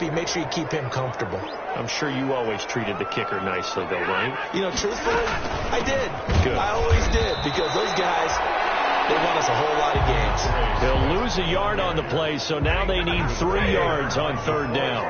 Make sure you keep him comfortable. I'm sure you always treated the kicker nicely, though, right? You know, truthfully, I did. Good. I always did, because those guys, they won us a whole lot of games. They'll lose a yard on the play, so now they need 3 yards on third down.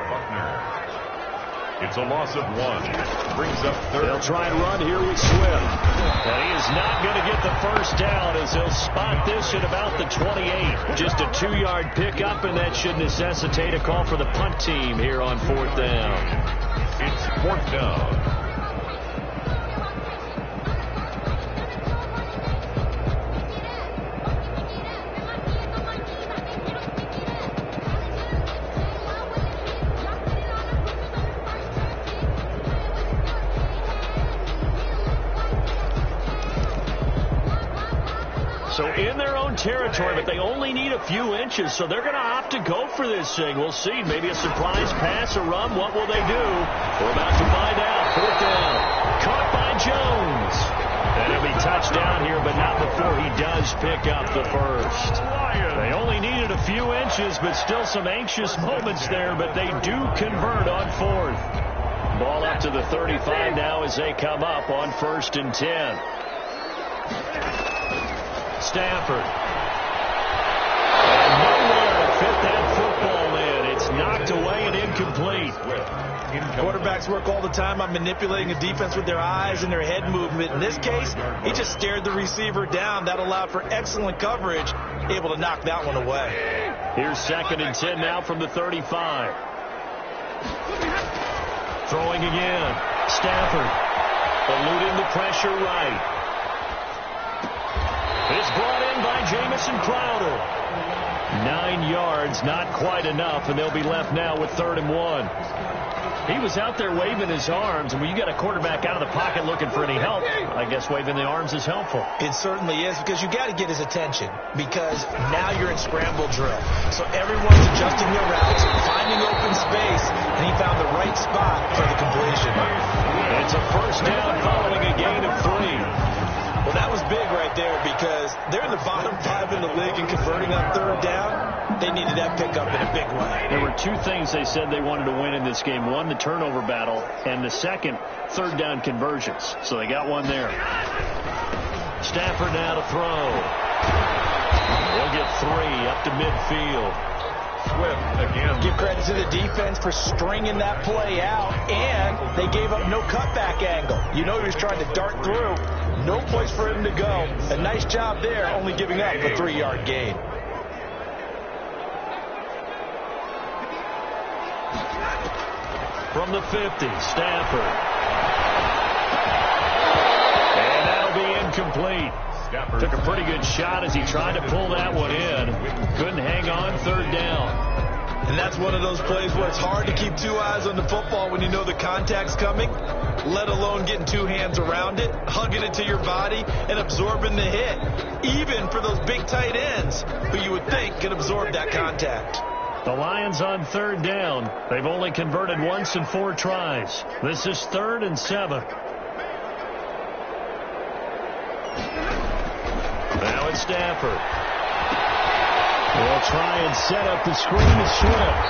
It's a loss of 1. Brings up third. They'll try and run here with Swift. And he is not going to get the first down as they'll spot this at about the 28. Just a 2-yard pickup, and that should necessitate a call for the punt team here on fourth down. It's fourth down. So in their own territory, but they only need a few inches, so they're going to opt to go for this thing. We'll see. Maybe a surprise pass, a run. What will they do? We're about to find out. Fourth down. Caught by Jones. And he'll be touchdown here, but not before he does pick up the first. They only needed a few inches, but still some anxious moments there, but they do convert on fourth. Ball up to the 35 now as they come up on 1st and 10. Stafford. And nowhere to fit that football in. It's knocked away and incomplete. Quarterbacks work all the time on manipulating a defense with their eyes and their head movement. In this case, he just stared the receiver down. That allowed for excellent coverage, able to knock that one away. Here's 2nd and 10 now from the 35. Throwing again. Stafford eluding the pressure right. It's brought in by Jamison Crowder. 9 yards, not quite enough, and they'll be left now with 3rd and 1. He was out there waving his arms, and when you got a quarterback out of the pocket looking for any help, I guess waving the arms is helpful. It certainly is, because you got to get his attention, because now you're in scramble drill. So everyone's adjusting their routes, finding open space, and he found the right spot for the completion. It's a first down following a gain of 3. Well, that was big right there, because they're in the bottom 5 in the league and converting on 3rd down. They needed that pickup in a big way. There were 2 things they said they wanted to win in this game. One, the turnover battle, and the second, 3rd down conversions. So they got one there. Stafford now to throw. They'll get 3 up to midfield. Swift again. Give credit to the defense for stringing that play out, and they gave up no cutback angle. You know he was trying to dart through. No place for him to go. A nice job there, only giving up a 3-yard gain. From the 50, Stafford. And that'll be incomplete. Took a pretty good shot as he tried to pull that one in. Couldn't hang on, 3rd down. And that's one of those plays where it's hard to keep 2 eyes on the football when you know the contact's coming, let alone getting 2 hands around it, hugging it to your body, and absorbing the hit, even for those big tight ends who you would think could absorb that contact. The Lions on 3rd down. They've only converted once in 4 tries. This is 3rd and 7. Now it's Stafford. They'll try and set up the screen to Swift.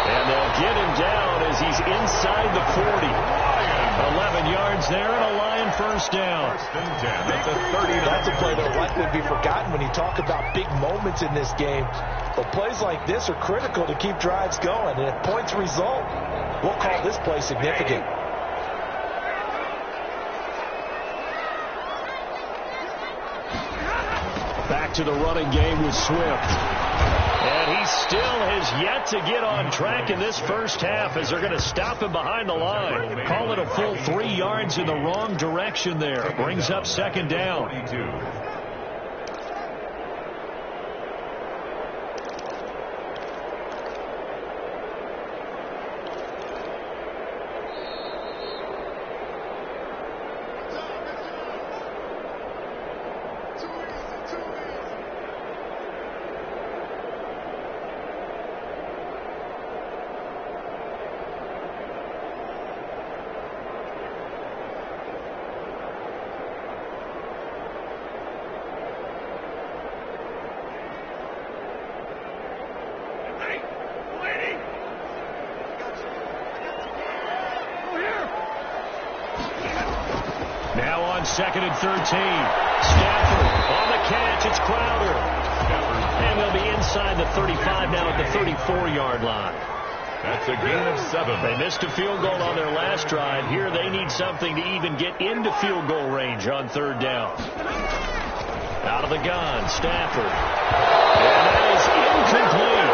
And they'll get him down as he's inside the 40. 11 yards there and a Lion first down. That's a play that will likely be forgotten when you talk about big moments in this game. But plays like this are critical to keep drives going. And if points result, we'll call this play significant. Back to the running game with Swift. And he still has yet to get on track in this first half as they're going to stop him behind the line. Call it a full 3 yards in the wrong direction there. Brings up 2nd down. on 2nd and 13. Stafford on the catch. It's Crowder. And they'll be inside the 35 now at the 34-yard line. That's a gain of 7. They missed a field goal on their last drive. Here they need something to even get into field goal range on 3rd down. Out of the gun, Stafford. And that is incomplete.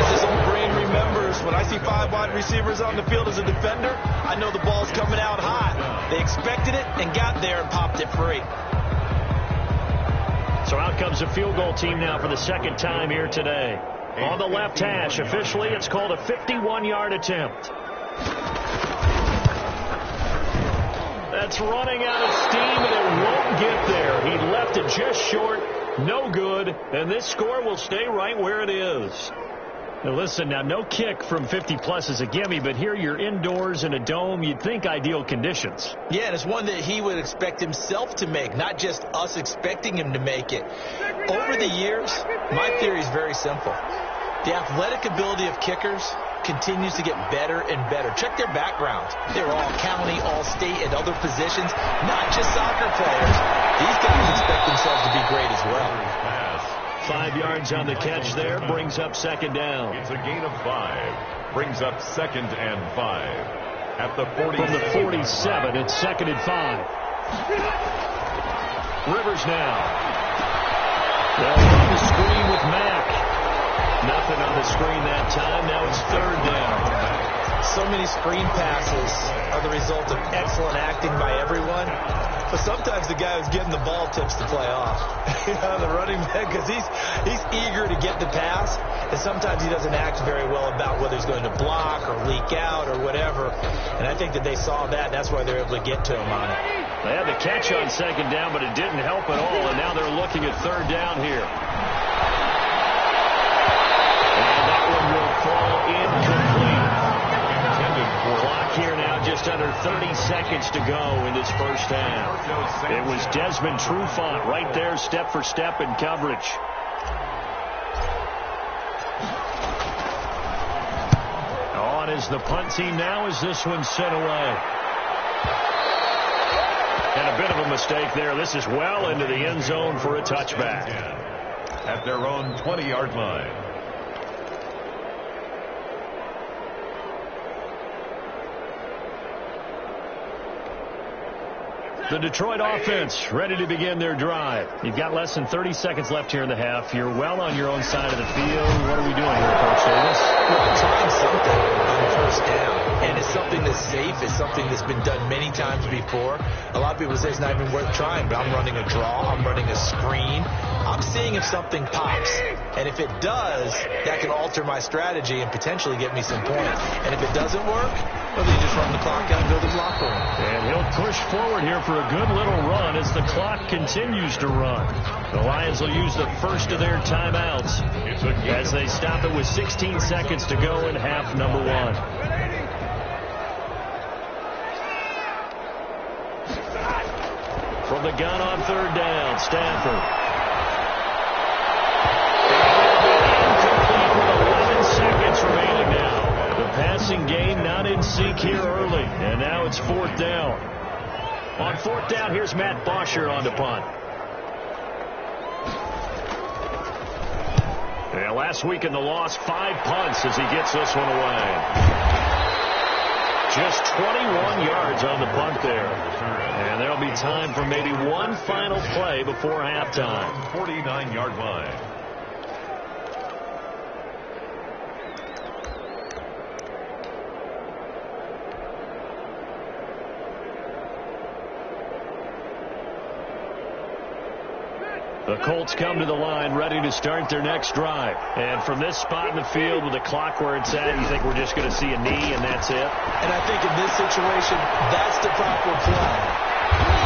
As his old brain remembers, when I see 5 wide receivers on the field as a defender, I know the ball's coming out hot. They expected it and got there and popped it free. So out comes a field goal team now for the 2nd time here today. On the left hash, officially it's called a 51-yard attempt. That's running out of steam, and it won't get there. He left it just short, no good, and this score will stay right where it is. Now listen, now no kick from 50-plus is a gimme, but here you're indoors in a dome. You'd think ideal conditions. Yeah, and it's one that he would expect himself to make, not just us expecting him to make it. Over the years, my theory is very simple. The athletic ability of kickers continues to get better and better. Check their background. They were all county, all state, and other positions, not just soccer players. These guys expect themselves to be great as well. 5 yards on the catch there, brings up 2nd down. It's a gain of 5. Brings up 2nd and 5. At the 40. From the 47, it's 2nd and 5. Rivers now. They'll run the screen with Mack. Nothing on the screen that time. Now it's 3rd down. So many screen passes are the result of excellent acting by everyone. But sometimes the guy who's getting the ball tips the play off. The running back, because he's eager to get the pass, and sometimes he doesn't act very well about whether he's going to block or leak out or whatever. And I think that they saw that. That's why they're able to get to him on it. They had the catch on 2nd down, but it didn't help at all, and now they're looking at 3rd down here. And that one will fall incomplete. Clock here now, just under 30 seconds to go in this first half. It was Desmond Trufant right there, step for step in coverage. On is the punt team now as this one's sent away. And a bit of a mistake there. This is well into the end zone for a touchback. At their own 20-yard line. The Detroit offense ready to begin their drive. You've got less than 30 seconds left here in the half. You're well on your own side of the field. What are we doing here, Coach Davis? Well, trying something on 1st down. And it's something that's safe. It's something that's been done many times before. A lot of people say it's not even worth trying, but I'm running a draw. I'm running a screen. I'm seeing if something pops. And if it does, that can alter my strategy and potentially get me some points. And if it doesn't work, well, then you just run the clock out and go to the locker room. And he'll push forward here for a good little run as the clock continues to run. The Lions will use the first of their timeouts as they stop it with 16 seconds to go in half number 1. From the gun on 3rd down, Stafford. Incomplete with 11 seconds remaining now. The passing game not in sync here early, and now it's 4th down. On 4th down, here's Matt Bosher on the punt. Yeah, last week in the loss, 5 punts as he gets this one away. Just 21 yards on the punt there. And there'll be time for maybe one final play before halftime. 49-yard line. The Colts come to the line ready to start their next drive. And from this spot in the field with the clock where it's at, you think we're just going to see a knee and that's it? And I think in this situation, that's the proper play.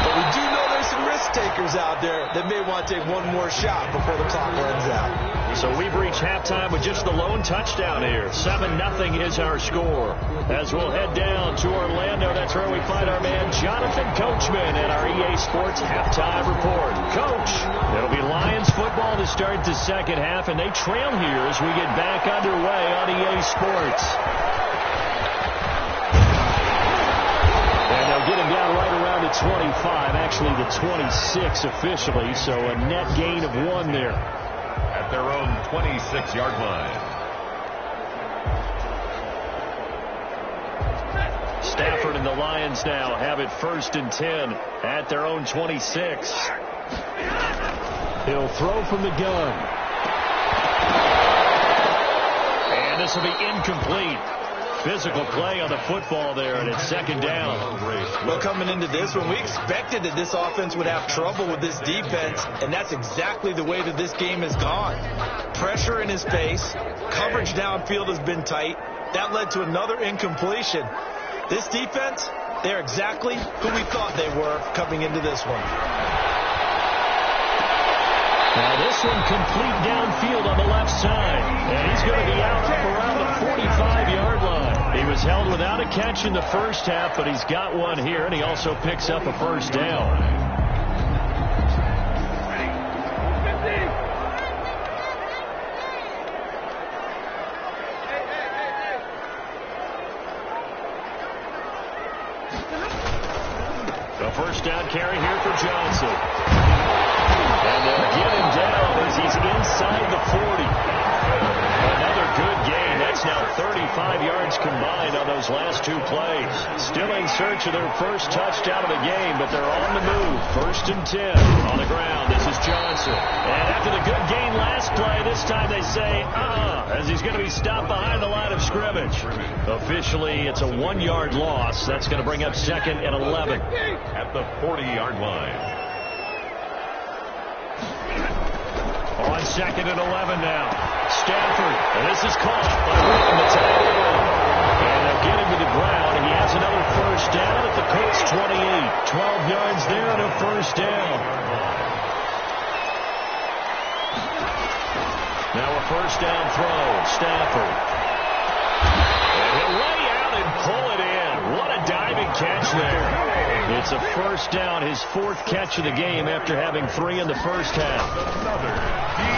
But we do know there's some risk takers out there that may want to take one more shot before the clock runs out. So we've reached halftime with just the lone touchdown here. 7-0 is our score. As we'll head down to Orlando, that's where we find our man Jonathan Coachman at our EA Sports Halftime Report. Coach, it'll be Lions football to start the second half, and they trail here as we get back underway on EA Sports. And they'll get him down right around the 25, actually the 26 officially, so a net gain of 1 there. At their own 26-yard line. Stafford and the Lions now have it 1st and 10 at their own 26. He'll throw from the gun. And this will be incomplete. Physical play on the football there, and it's 2nd down. Well, coming into this one, we expected that this offense would have trouble with this defense, and that's exactly the way that this game has gone. Pressure in his face. Coverage downfield has been tight. That led to another incompletion. This defense, they're exactly who we thought they were coming into this one. Now this one complete downfield on the left side. And he's going to be out up around the 45-yard line. He was held without a catch in the first half, but he's got one here, and he also picks up a 1st down. The 1st down carry here for Johnson. And they'll get him down as he's inside the 40. Another good gain. That's now 35 yards combined on those last 2 plays. Still in search of their first touchdown of the game, but they're on the move. 1st and 10 on the ground. This is Johnson. And after the good gain last play, this time they say, as he's going to be stopped behind the line of scrimmage. Officially, it's a 1-yard loss. That's going to bring up 2nd and 11. At the 40-yard line. On 2nd and 11 now. Stafford, and this is caught by William, the tight end. And they'll get him to the ground, and he has another 1st down at the Colts 28. 12 yards there and a 1st down. Now a 1st down throw. Stafford. And he'll lay out and pull it in. What a diving catch there. It's a 1st down, his 4th catch of the game after having 3 in the first half.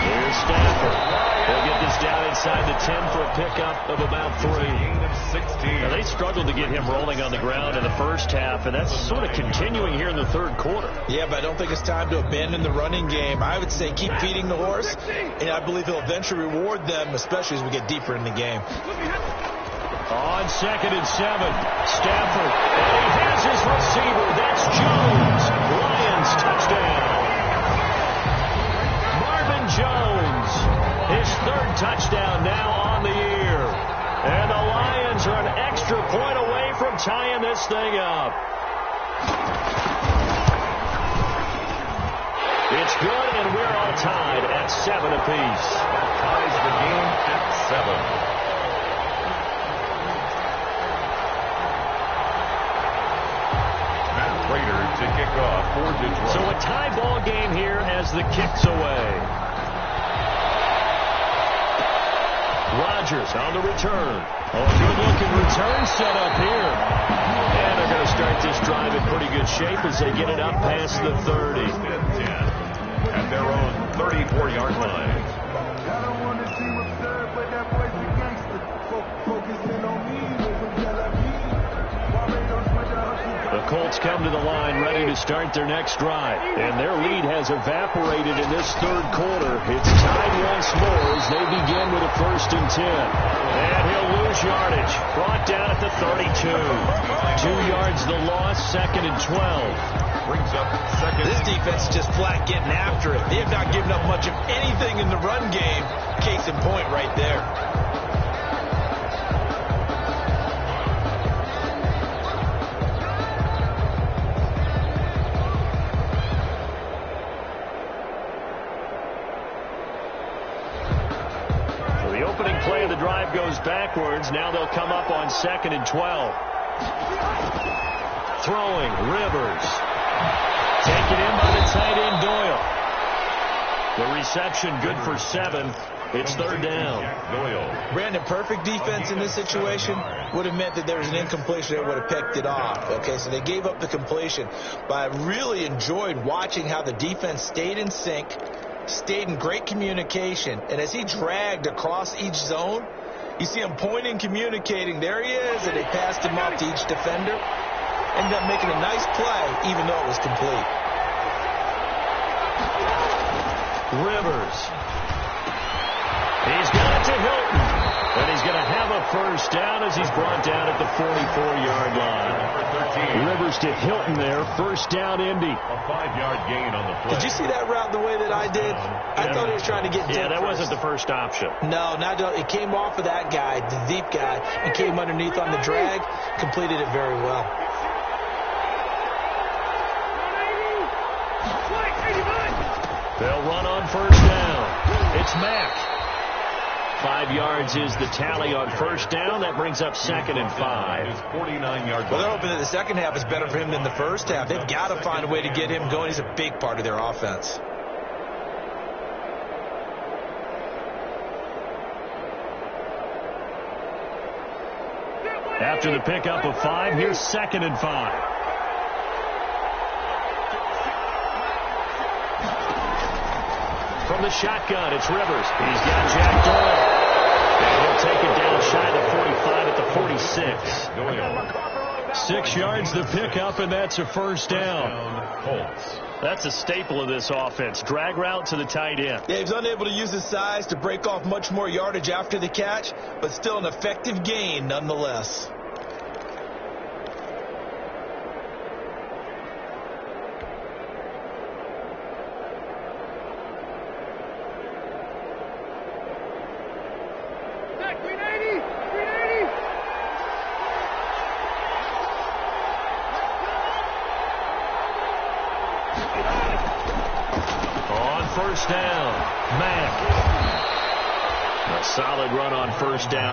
Here's Stafford. He'll get this down inside the 10 for a pickup of about 3. Now, they struggled to get him rolling on the ground in the first half, and that's sort of continuing here in the 3rd quarter. Yeah, but I don't think it's time to abandon the running game. I would say keep feeding the horse, and I believe he'll eventually reward them, especially as we get deeper in the game. On 2nd and 7, Stafford, and he has his receiver. That's Jones. Lions touchdown. Marvin Jones, his 3rd touchdown now on the year. And the Lions are an extra point away from tying this thing up. It's good, and we're all tied at 7 apiece. Ties the game at 7. To kick off for Detroit. So a tie ball game here as the kick's away. Rodgers on the return. Oh, good-looking return set up here. And they're going to start this drive in pretty good shape as they get it up past the 30. At their own 34-yard line. The Colts come to the line ready to start their next drive. And their lead has evaporated in this 3rd quarter. It's tied once more as they begin with a 1st and 10. And he'll lose yardage. Brought down at the 32. 2 yards the loss, 2nd and 12. Brings up 2nd. This defense is just flat getting after it. They have not given up much of anything in the run game. Case in point right there. Goes backwards. Now they'll come up on 2nd and 12. Throwing, Rivers. Taken in by the tight end, Doyle. The reception good for 7. It's 3rd down. Doyle. Brandon, perfect defense in this situation would have meant that there was an incompletion that would have picked it off. Okay, so they gave up the completion. But I really enjoyed watching how the defense stayed in sync, stayed in great communication, and as he dragged across each zone, you see him pointing, communicating. There he is, and they passed him off to each defender. ended up making a nice play, even though it was complete. Rivers. He's got it to Hilton. And he's going to have a first down as he's brought down at the 44-yard line. Rivers to Hilton there. First down, Indy. A 5-yard gain on the play. Did you see that route the way that I did? I thought he was trying to get deep. Yeah, that wasn't the first option. No, it came off of that guy, the deep guy, and came underneath on the drag, completed it very well. They'll run on first down. It's Mack. 5 yards is the tally on first down. That brings up 2nd and 5. 49 yards. Well, they're hoping that the second half is better for him than the first half. They've got to find a way to get him going. He's a big part of their offense. After the pickup of 5, here's 2nd and 5. From the shotgun, it's Rivers. He's got Jack Doyle. And he'll take it down shy of the 45 at the 46. 6 yards the pickup, and that's a first down. That's a staple of this offense. Drag route to the tight end. Yeah, he was unable to use his size to break off much more yardage after the catch, but still an effective gain nonetheless. First down, Mack. A solid run on first down.